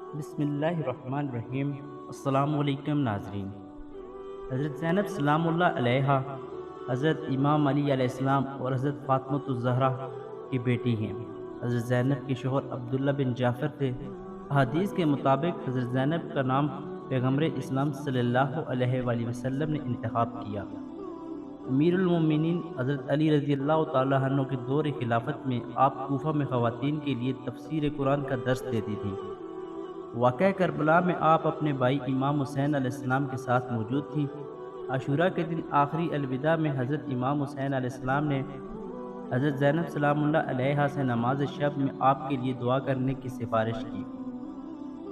بسم اللہ الرحمن الرحیم۔ السلام علیکم ناظرین۔ حضرت زینب سلام اللہ علیہا حضرت امام علی علیہ السلام اور حضرت فاطمۃ الزہرا کی بیٹی ہیں۔ حضرت زینب کے شوہر عبداللہ بن جعفر تھے۔ احادیث کے مطابق حضرت زینب کا نام پیغمبر اسلام صلی اللہ علیہ وآلہ وسلم نے انتخاب کیا۔ امیر المومنین حضرت علی رضی اللہ تعالیٰ عنہ کے دور خلافت میں آپ کوفہ میں خواتین کے لیے تفسیر قرآن کا درس دیتی تھیں۔ واقعہ کربلا میں آپ اپنے بھائی امام حسین علیہ السلام کے ساتھ موجود تھیں۔ عاشورہ کے دن آخری الوداع میں حضرت امام حسین علیہ السلام نے حضرت زینب سلام اللہ علیہا سے نماز شب میں آپ کے لیے دعا کرنے کی سفارش کی۔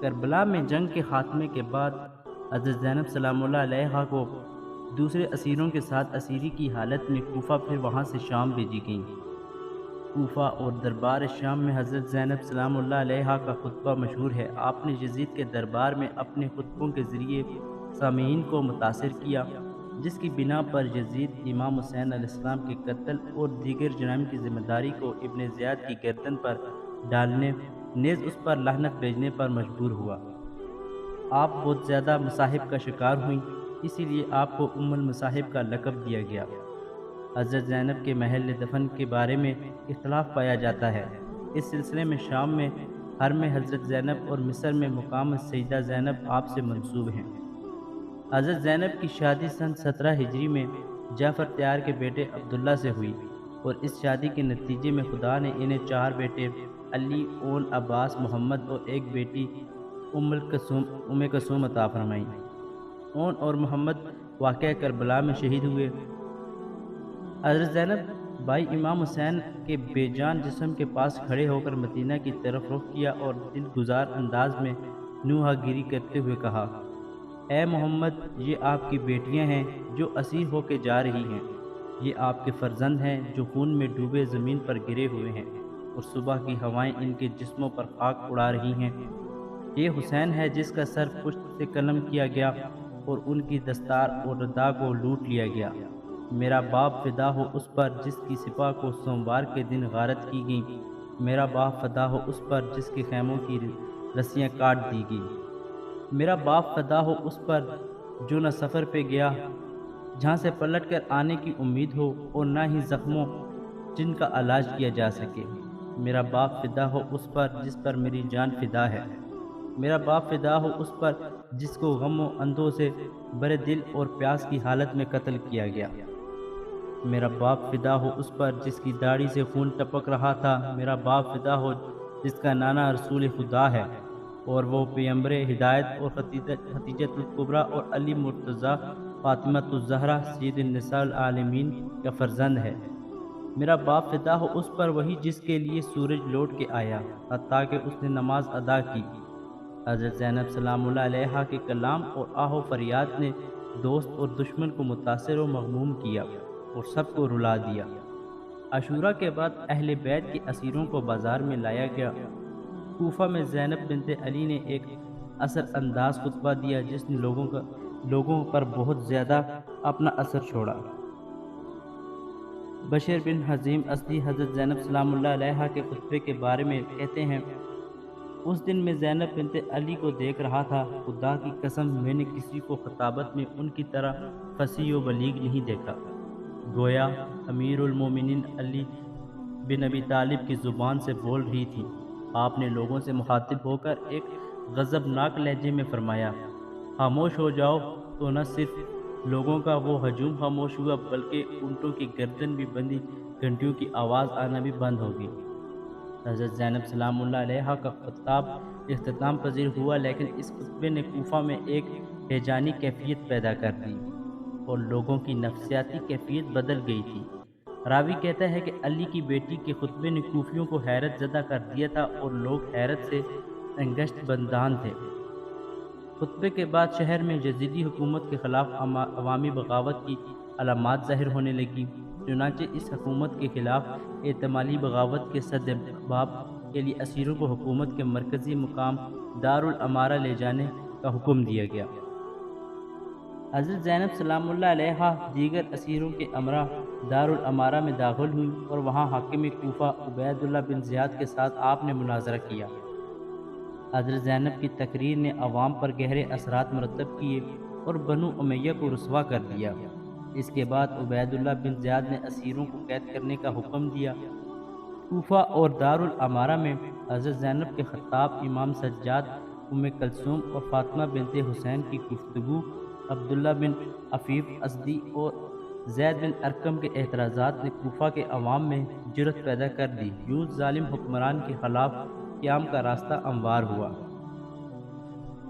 کربلا میں جنگ کے خاتمے کے بعد حضرت زینب سلام اللہ علیہا کو دوسرے اسیروں کے ساتھ اسیری کی حالت میں کوفہ پھر وہاں سے شام بھیجی گئیں۔ کوفہ اور دربار شام میں حضرت زینب سلام اللہ علیہا کا خطبہ مشہور ہے۔ آپ نے یزید کے دربار میں اپنے خطبوں کے ذریعے سامعین کو متاثر کیا، جس کی بنا پر یزید امام حسین علیہ السلام کے قتل اور دیگر جرائم کی ذمہ داری کو ابن زیاد کی گردن پر ڈالنے نیز اس پر لعنت بھیجنے پر مجبور ہوا۔ آپ بہت زیادہ مصاحب کا شکار ہوئیں، اسی لیے آپ کو ام المصاحب کا لقب دیا گیا۔ حضرت زینب کے محل دفن کے بارے میں اختلاف پایا جاتا ہے۔ اس سلسلے میں شام میں حرم حضرت زینب اور مصر میں مقام سیدہ زینب آپ سے منسوب ہیں۔ حضرت زینب کی شادی سن 17 ہجری میں جعفر تیار کے بیٹے عبداللہ سے ہوئی، اور اس شادی کے نتیجے میں خدا نے انہیں 4 بیٹے علی، اون، عباس، محمد اور ایک بیٹی ام کلثوم عطا فرمائیں۔ اون اور محمد واقعہ کربلا میں شہید ہوئے۔ حضرت زینب بھائی امام حسین کے بے جان جسم کے پاس کھڑے ہو کر مدینہ کی طرف رخ کیا اور دل گزار انداز میں نوحہ گیری کرتے ہوئے کہا: اے محمد، یہ آپ کی بیٹیاں ہیں جو اسیر ہو کے جا رہی ہیں، یہ آپ کے فرزند ہیں جو خون میں ڈوبے زمین پر گرے ہوئے ہیں، اور صبح کی ہوائیں ان کے جسموں پر خاک اڑا رہی ہیں۔ یہ حسین ہے جس کا سر پشت سے قلم کیا گیا اور ان کی دستار اور ردا کو لوٹ لیا گیا۔ میرا باپ فدا ہو اس پر جس کی سپاہ کو سوموار کے دن غارت کی گئیں، میرا باپ فدا ہو اس پر جس کے خیموں کی رسیاں کاٹ دی گئیں، میرا باپ فدا ہو اس پر جو نہ سفر پہ گیا جہاں سے پلٹ کر آنے کی امید ہو، اور نہ ہی زخموں جن کا علاج کیا جا سکے، میرا باپ فدا ہو اس پر جس پر میری جان فدا ہے، میرا باپ فدا ہو اس پر جس کو غم و اندھوں سے برے دل اور پیاس کی حالت میں قتل کیا گیا، میرا باپ فدا ہو اس پر جس کی داڑھی سے خون ٹپک رہا تھا، میرا باپ فدا ہو جس کا نانا رسول خدا ہے اور وہ پیغمبر ہدایت اور خدیجۃ الکبریٰ اور علی مرتضیٰ فاطمۃ الزہرا سید النساء العالمین کا فرزند ہے، میرا باپ فدا ہو اس پر وہی جس کے لیے سورج لوٹ کے آیا حتیٰ کہ اس نے نماز ادا کی۔ حضرت زینب سلام اللہ علیہا کے کلام اور آہ و فریاد نے دوست اور دشمن کو متاثر و مغموم کیا اور سب کو رلا دیا۔ عاشورہ کے بعد اہل بیت کے اسیروں کو بازار میں لایا گیا۔ کوفہ میں زینب بنت علی نے ایک اثر انداز خطبہ دیا جس نے لوگوں پر بہت زیادہ اپنا اثر چھوڑا۔ بشر بن حزیم ازدی حضرت زینب سلام اللہ علیہا کے خطبے کے بارے میں کہتے ہیں: اس دن میں زینب بنت علی کو دیکھ رہا تھا، خدا کی قسم میں نے کسی کو خطابت میں ان کی طرح فصیح و بلیغ نہیں دیکھا۔ گویا امیر المومنین علی بن ابی طالب کی زبان سے بول رہی تھی۔ آپ نے لوگوں سے مخاطب ہو کر ایک غضبناک لہجے میں فرمایا: خاموش ہو جاؤ، تو نہ صرف لوگوں کا وہ ہجوم خاموش ہوا بلکہ اونٹوں کی گردن بھی بندھی گھنٹیوں کی آواز آنا بھی بند ہو گئی۔ حضرت زینب سلام اللہ علیہا کا خطاب اختتام پذیر ہوا، لیکن اس خطبے نے کوفہ میں ایک ہیجانی کیفیت پیدا کر دی اور لوگوں کی نفسیاتی کیفیت بدل گئی تھی۔ راوی کہتا ہے کہ علی کی بیٹی کے خطبے نے کوفیوں کو حیرت زدہ کر دیا تھا اور لوگ حیرت سے انگشت بندان تھے۔ خطبے کے بعد شہر میں یزیدی حکومت کے خلاف عوامی بغاوت کی علامات ظاہر ہونے لگی، چنانچہ اس حکومت کے خلاف احتمالی بغاوت کے سدباب کے لیے اسیروں کو حکومت کے مرکزی مقام دارالامارہ لے جانے کا حکم دیا گیا۔ حضرت زینب سلام اللہ علیہا دیگر اسیروں کے امراء دارالامارہ میں داخل ہوئیں اور وہاں حاکم کوفہ عبید اللہ بن زیاد کے ساتھ آپ نے مناظرہ کیا۔ حضرت زینب کی تقریر نے عوام پر گہرے اثرات مرتب کیے اور بنو امیہ کو رسوا کر دیا۔ اس کے بعد عبید اللہ بن زیاد نے اسیروں کو قید کرنے کا حکم دیا۔ کوفہ اور دارالعمارہ میں حضرت زینب کے خطاب، امام سجاد، ام کلثوم اور فاطمہ بنت حسین کی گفتگو، عبداللہ بن عفیف ازدی اور زید بن ارقم کے اعتراضات نے کوفہ کے عوام میں جرأت پیدا کر دی۔ یوں ظالم حکمران کے خلاف قیام کا راستہ ہموار ہوا،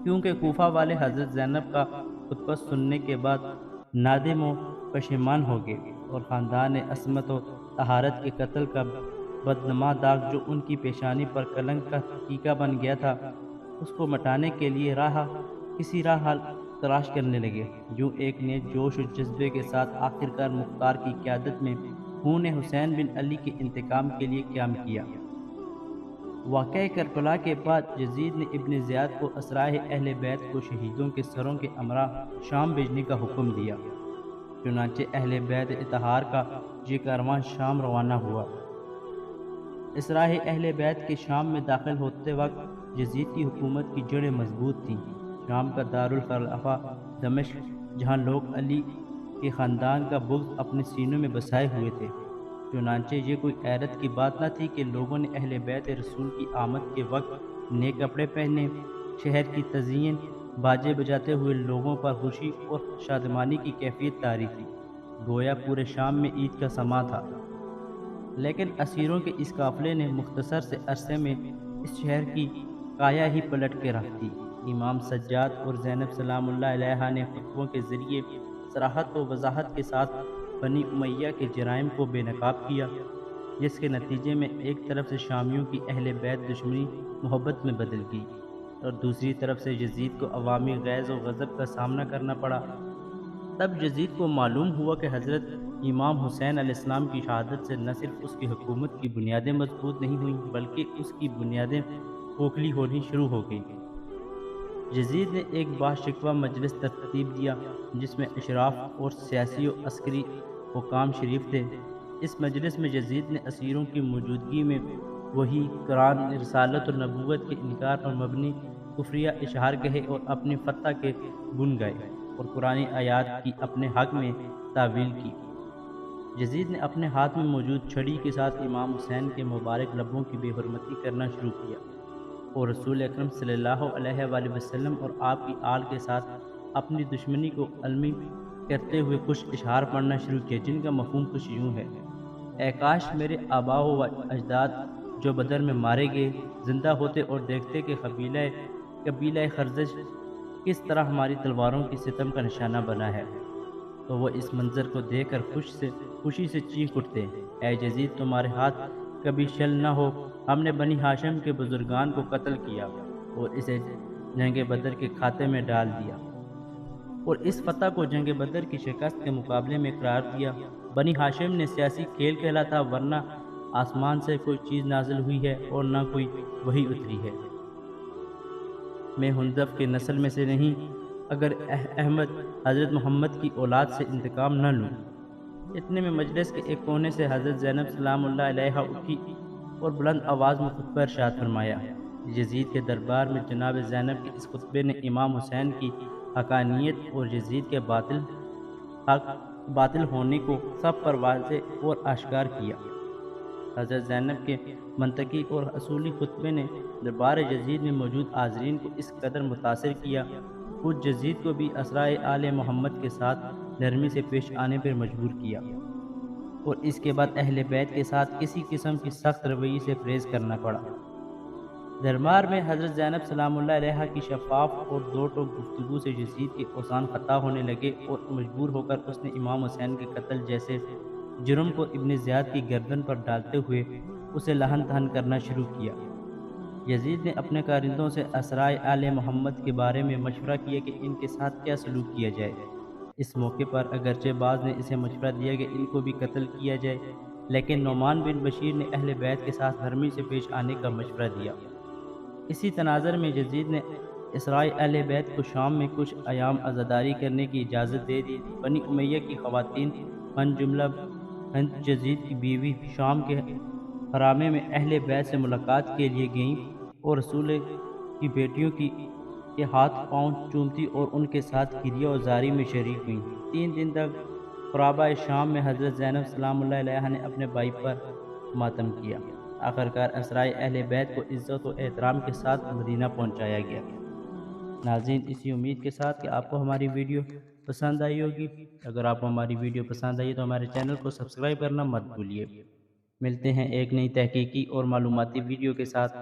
کیونکہ کوفہ والے حضرت زینب کا خطبہ سننے کے بعد نادم و پشیمان ہو گئے اور خاندان عصمت و طہارت کے قتل کا بدنما داغ جو ان کی پیشانی پر کلنک کا ٹیکا بن گیا تھا، اس کو مٹانے کے لیے کسی راہ حل تلاش کرنے لگے۔ جو ایک نے جوش و جذبے کے ساتھ آخرکار مختار کی قیادت میں خون حسین بن علی کے انتقام کے لیے قیام کیا۔ واقعہ کربلا کے بعد یزید نے ابن زیاد کو اسرائے اہل بیت کو شہیدوں کے سروں کے امراء شام بھیجنے کا حکم دیا۔ چنانچہ اہل بیت اطہار کا یہ کارواں شام روانہ ہوا۔ اسرائے اہل بیت کے شام میں داخل ہوتے وقت یزید کی حکومت کی جڑیں مضبوط تھیں۔ شام کا دارالخلافہ دمشق، جہاں لوگ علی کے خاندان کا بغض اپنے سینوں میں بسائے ہوئے تھے، چنانچہ یہ کوئی حیرت کی بات نہ تھی کہ لوگوں نے اہل بیت رسول کی آمد کے وقت نئے کپڑے پہنے، شہر کی تزئین، باجے بجاتے ہوئے لوگوں پر خوشی اور شادمانی کی کیفیت طاری تھی، گویا پورے شام میں عید کا سماں تھا۔ لیکن اسیروں کے اس قافلے نے مختصر سے عرصے میں اس شہر کی کایا ہی پلٹ کے رکھ دی۔ امام سجاد اور زینب سلام اللہ علیہا نے خطبوں کے ذریعے صراحت و وضاحت کے ساتھ بنی امیہ کے جرائم کو بے نقاب کیا، جس کے نتیجے میں ایک طرف سے شامیوں کی اہل بیت دشمنی محبت میں بدل گئی اور دوسری طرف سے یزید کو عوامی غیظ و غضب کا سامنا کرنا پڑا۔ تب یزید کو معلوم ہوا کہ حضرت امام حسین علیہ السلام کی شہادت سے نہ صرف اس کی حکومت کی بنیادیں مضبوط نہیں ہوئیں بلکہ اس کی بنیادیں کھوکھلی ہونی شروع ہو گئیں۔ یزید نے ایک باشکوہ مجلس ترتیب دیا جس میں اشراف اور سیاسی و عسکری حکام شریف تھے۔ اس مجلس میں یزید نے اسیروں کی موجودگی میں وحی، قرآن، رسالت اور نبوت کے انکار پر مبنی کفریہ اشعار کہے اور اپنی فتح کے گن گائے اور قرآنی آیات کی اپنے حق میں تعویل کی۔ یزید نے اپنے ہاتھ میں موجود چھڑی کے ساتھ امام حسین کے مبارک لبوں کی بے حرمتی کرنا شروع کیا اور رسول اکرم صلی اللہ علیہ وآلہ وسلم اور آپ کی آل کے ساتھ اپنی دشمنی کو علمی کرتے ہوئے کچھ اشعار پڑھنا شروع کیا، جن کا مفہوم کچھ یوں ہے: اے کاش میرے آباء و اجداد جو بدر میں مارے گئے زندہ ہوتے اور دیکھتے کہ قبیلہ خزرج کس طرح ہماری تلواروں کی ستم کا نشانہ بنا ہے، تو وہ اس منظر کو دیکھ کر خوشی سے چیخ اٹھتے: اے یزید تمہارے ہاتھ کبھی شل نہ ہو، ہم نے بنی ہاشم کے بزرگان کو قتل کیا اور اسے جنگ بدر کے کھاتے میں ڈال دیا اور اس فتح کو جنگ بدر کی شکست کے مقابلے میں قرار دیا۔ بنی ہاشم نے سیاسی کھیل کھیلا تھا، ورنہ آسمان سے کوئی چیز نازل ہوئی ہے اور نہ کوئی وحی اتری ہے۔ میں حنظف کے نسل میں سے نہیں، اگر احمد حضرت محمد کی اولاد سے انتقام نہ لوں۔ اتنے میں مجلس کے ایک کونے سے حضرت زینب سلام اللہ علیہا اٹھی اور بلند آواز میں خطبہ ارشاد فرمایا۔ یزید کے دربار میں جناب زینب کے اس خطبے نے امام حسین کی حقانیت اور یزید کے باطل ہونے کو سب پر واضح اور آشکار کیا۔ حضرت زینب کے منطقی اور اصولی خطبے نے دربار یزید میں موجود حاضرین کو اس قدر متاثر کیا، خود یزید کو بھی اسرائے آل محمد کے ساتھ نرمی سے پیش آنے پر مجبور کیا اور اس کے بعد اہل بیت کے ساتھ کسی قسم کی سخت رویے سے پرہیز کرنا پڑا۔ دربار میں حضرت زینب سلام اللہ علیہا کی شفاف اور دو ٹوک گفتگو سے یزید کے اوزان خطا ہونے لگے اور مجبور ہو کر اس نے امام حسین کے قتل جیسے جرم کو ابن زیاد کی گردن پر ڈالتے ہوئے اسے لہن تہن کرنا شروع کیا۔ یزید نے اپنے کارندوں سے اسرائے آل محمد کے بارے میں مشورہ کیا کہ ان کے ساتھ کیا سلوک کیا جائے۔ اس موقع پر اگرچہ بعض نے اسے مشورہ دیا کہ ان کو بھی قتل کیا جائے، لیکن نعمان بن بشیر نے اہل بیت کے ساتھ نرمی سے پیش آنے کا مشورہ دیا۔ اسی تناظر میں یزید نے اسرائے اہل بیت کو شام میں کچھ ایام عزاداری کرنے کی اجازت دے دی۔ بنی امیہ کی خواتین من جملہ ہند یزید کی بیوی شام کے حرامے میں اہل بیت سے ملاقات کے لیے گئیں اور رسول کی بیٹیوں کے ہاتھ پاؤں چومتی اور ان کے ساتھ گریہ و زاری میں شریک ہوئیں۔ 3 دن تک قرابۂ شام میں حضرت زینب سلام اللہ علیہا نے اپنے بھائی پر ماتم کیا۔ آخرکار اسرائے اہل بیت کو عزت و احترام کے ساتھ مدینہ پہنچایا گیا۔ ناظرین، اسی امید کے ساتھ کہ آپ کو ہماری ویڈیو پسند آئی ہوگی۔ اگر آپ کو ہماری ویڈیو پسند آئی تو ہمارے چینل کو سبسکرائب کرنا مت بھولیے۔ ملتے ہیں ایک نئی تحقیقی اور معلوماتی ویڈیو کے ساتھ۔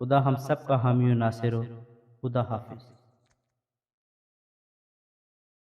خدا ہم سب کا حامی و ناصر ہو۔ خدا حافظ۔